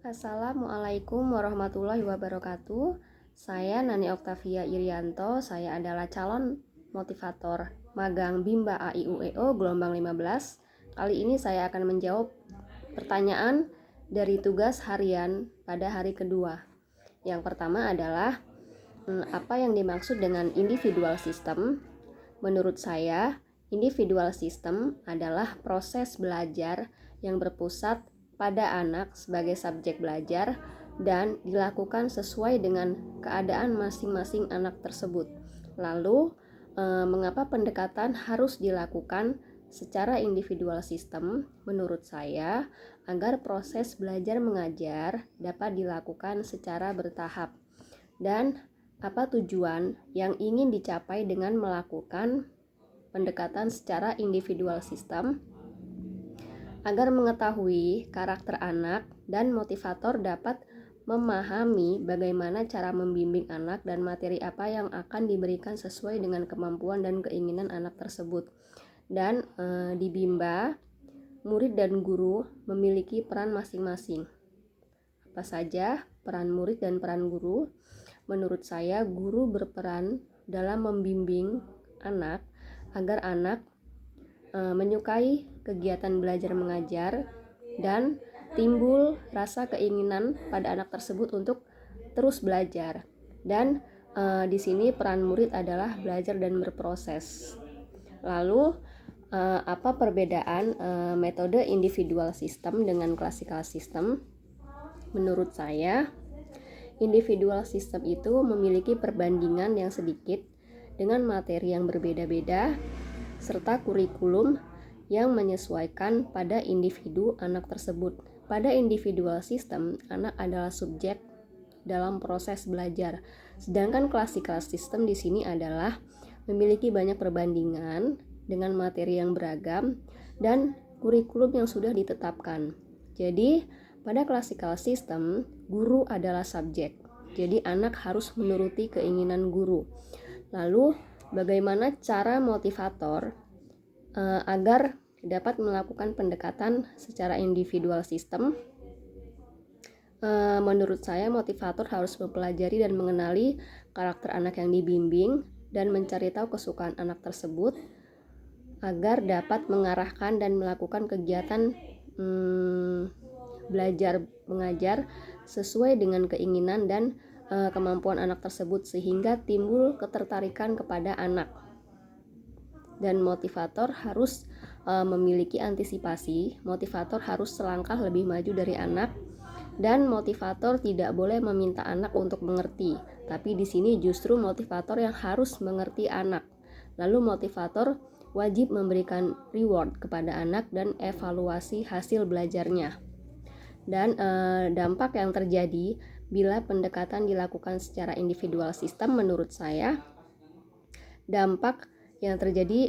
Assalamualaikum warahmatullahi wabarakatuh. Saya Nani Oktavia Irianto. Saya adalah calon motivator magang Bimba AIUEO gelombang 15. Kali ini saya akan menjawab pertanyaan dari tugas harian pada hari kedua. Yang pertama adalah apa yang dimaksud dengan individual system? Menurut saya, individual system adalah proses belajar yang berpusat pada anak sebagai subjek belajar dan dilakukan sesuai dengan keadaan masing-masing anak tersebut. Lalu, mengapa pendekatan harus dilakukan secara individual system? Menurut saya, agar proses belajar mengajar dapat dilakukan secara bertahap. Dan apa tujuan yang ingin dicapai dengan melakukan pendekatan secara individual system? Agar mengetahui karakter anak dan motivator dapat memahami bagaimana cara membimbing anak dan materi apa yang akan diberikan sesuai dengan kemampuan dan keinginan anak tersebut. Dan di Bimba, murid dan guru memiliki peran masing-masing. Apa saja peran murid dan peran guru? Menurut saya, guru berperan dalam membimbing anak agar anak menyukai kegiatan belajar mengajar dan timbul rasa keinginan pada anak tersebut untuk terus belajar. Dan di sini peran murid adalah belajar dan berproses. Lalu apa perbedaan metode individual system dengan classical system? Menurut saya, individual system itu memiliki perbandingan yang sedikit dengan materi yang berbeda-beda serta kurikulum yang menyesuaikan pada individu anak tersebut. Pada individual system, anak adalah subjek dalam proses belajar. Sedangkan classical system di sini adalah memiliki banyak perbandingan dengan materi yang beragam dan kurikulum yang sudah ditetapkan. Jadi, pada classical system, guru adalah subjek. Jadi, anak harus menuruti keinginan guru. Lalu, bagaimana cara motivator agar dapat melakukan pendekatan secara individual system? Menurut saya, motivator harus mempelajari dan mengenali karakter anak yang dibimbing dan mencari tahu kesukaan anak tersebut agar dapat mengarahkan dan melakukan kegiatan belajar mengajar sesuai dengan keinginan dan kemampuan anak tersebut sehingga timbul ketertarikan kepada anak. Dan motivator harus memiliki antisipasi. Motivator harus selangkah lebih maju dari anak, dan motivator tidak boleh meminta anak untuk mengerti. Tapi di sini justru motivator yang harus mengerti anak. Lalu motivator wajib memberikan reward kepada anak dan evaluasi hasil belajarnya. Dan dampak yang terjadi bila pendekatan dilakukan secara individual system, menurut saya dampak yang terjadi,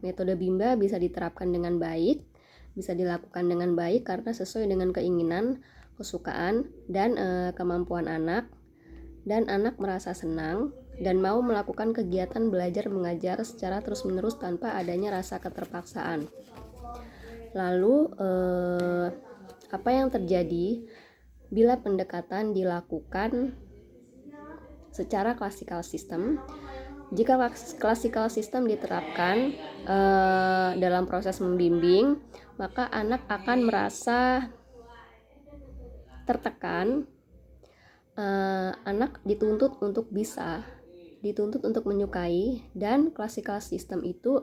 metode Bimba bisa diterapkan dengan baik, bisa dilakukan dengan baik karena sesuai dengan keinginan, kesukaan, dan kemampuan anak, dan anak merasa senang dan mau melakukan kegiatan belajar mengajar secara terus-menerus tanpa adanya rasa keterpaksaan. Lalu apa yang terjadi bila pendekatan dilakukan secara classical system? Jika classical system diterapkan dalam proses membimbing, maka anak akan merasa tertekan. Anak dituntut untuk bisa, dituntut untuk menyukai, dan classical system itu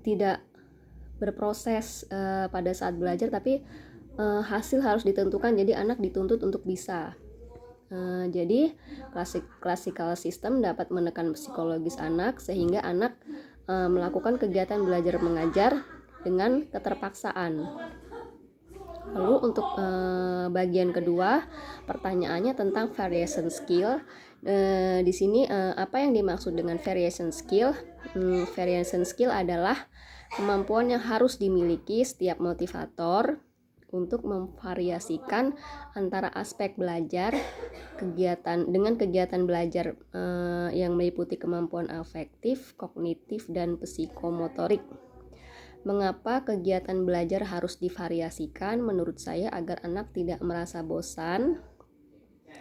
tidak berproses pada saat belajar, tapi hasil harus ditentukan. Jadi anak dituntut untuk bisa. Jadi classical system dapat menekan psikologis anak sehingga anak melakukan kegiatan belajar mengajar dengan keterpaksaan. Lalu untuk bagian kedua, pertanyaannya tentang variation skill. Di sini apa yang dimaksud dengan variation skill? Variation skill adalah kemampuan yang harus dimiliki setiap motivator untuk memvariasikan antara aspek belajar dengan kegiatan belajar yang meliputi kemampuan afektif, kognitif, dan psikomotorik. Mengapa kegiatan belajar harus divariasikan? Menurut saya agar anak tidak merasa bosan,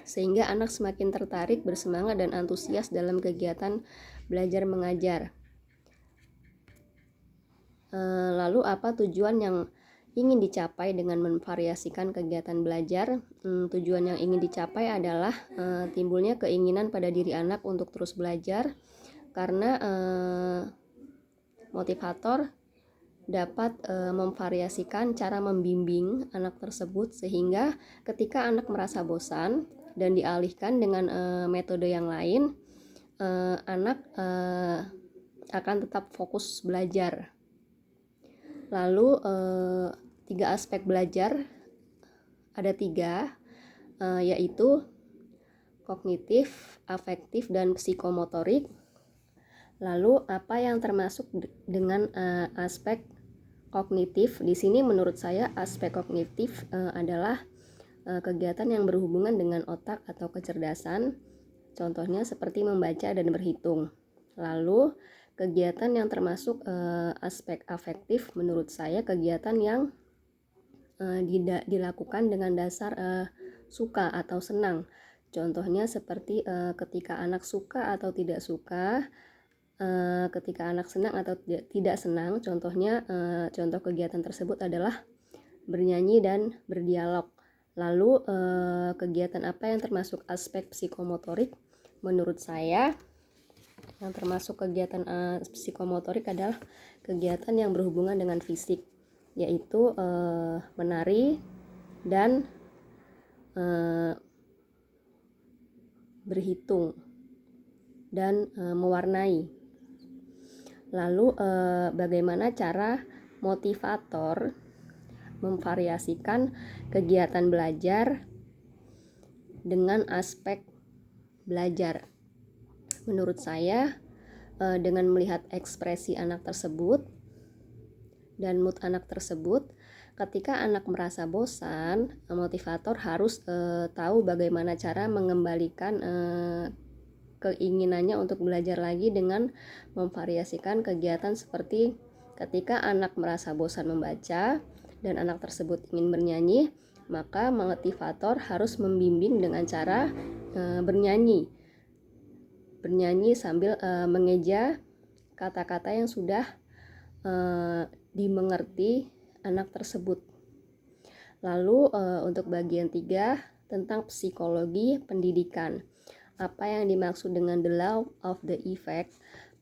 sehingga anak semakin tertarik, bersemangat, dan antusias dalam kegiatan belajar mengajar. Lalu apa tujuan yang ingin dicapai dengan memvariasikan kegiatan belajar? Tujuan yang ingin dicapai adalah timbulnya keinginan pada diri anak untuk terus belajar, karena motivator dapat memvariasikan cara membimbing anak tersebut, sehingga ketika anak merasa bosan dan dialihkan dengan metode yang lain, anak akan tetap fokus belajar. Lalu 3 aspek belajar, ada 3, yaitu kognitif, afektif, dan psikomotorik. Lalu apa yang termasuk dengan aspek kognitif? Di sini menurut saya aspek kognitif adalah kegiatan yang berhubungan dengan otak atau kecerdasan, contohnya seperti membaca dan berhitung. Lalu kegiatan yang termasuk aspek afektif, menurut saya kegiatan yang dilakukan dengan dasar suka atau senang, contohnya seperti ketika anak suka atau tidak suka, ketika anak senang atau tidak senang. Contohnya contoh kegiatan tersebut adalah bernyanyi dan berdialog. Lalu kegiatan apa yang termasuk aspek psikomotorik? Menurut saya yang termasuk kegiatan psikomotorik adalah kegiatan yang berhubungan dengan fisik, yaitu menari dan berhitung dan mewarnai. Lalu bagaimana cara motivator memvariasikan kegiatan belajar dengan aspek belajar? Menurut saya dengan melihat ekspresi anak tersebut dan mood anak tersebut, ketika anak merasa bosan, motivator harus tahu bagaimana cara mengembalikan keinginannya untuk belajar lagi dengan memvariasikan kegiatan, seperti ketika anak merasa bosan membaca dan anak tersebut ingin bernyanyi, maka motivator harus membimbing dengan cara bernyanyi sambil mengeja kata-kata yang sudah dimengerti anak tersebut. Lalu untuk bagian 3 tentang psikologi pendidikan. Apa yang dimaksud dengan the law of the effect?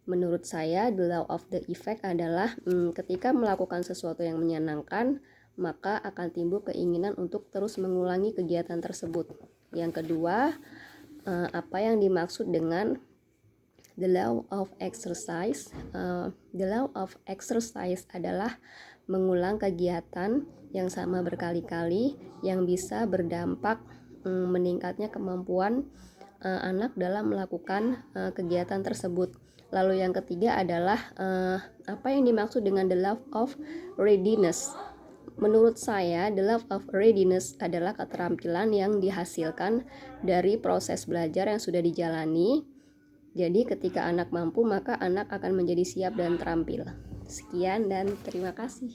Menurut saya the law of the effect adalah ketika melakukan sesuatu yang menyenangkan, maka akan timbul keinginan untuk terus mengulangi kegiatan tersebut. Yang kedua, apa yang dimaksud dengan the law of exercise? The law of exercise adalah mengulang kegiatan yang sama berkali-kali yang bisa berdampak meningkatnya kemampuan anak dalam melakukan kegiatan tersebut. Lalu yang ketiga adalah apa yang dimaksud dengan the law of readiness? Menurut saya, the law of readiness adalah keterampilan yang dihasilkan dari proses belajar yang sudah dijalani. Jadi ketika anak mampu, maka anak akan menjadi siap dan terampil. Sekian dan terima kasih.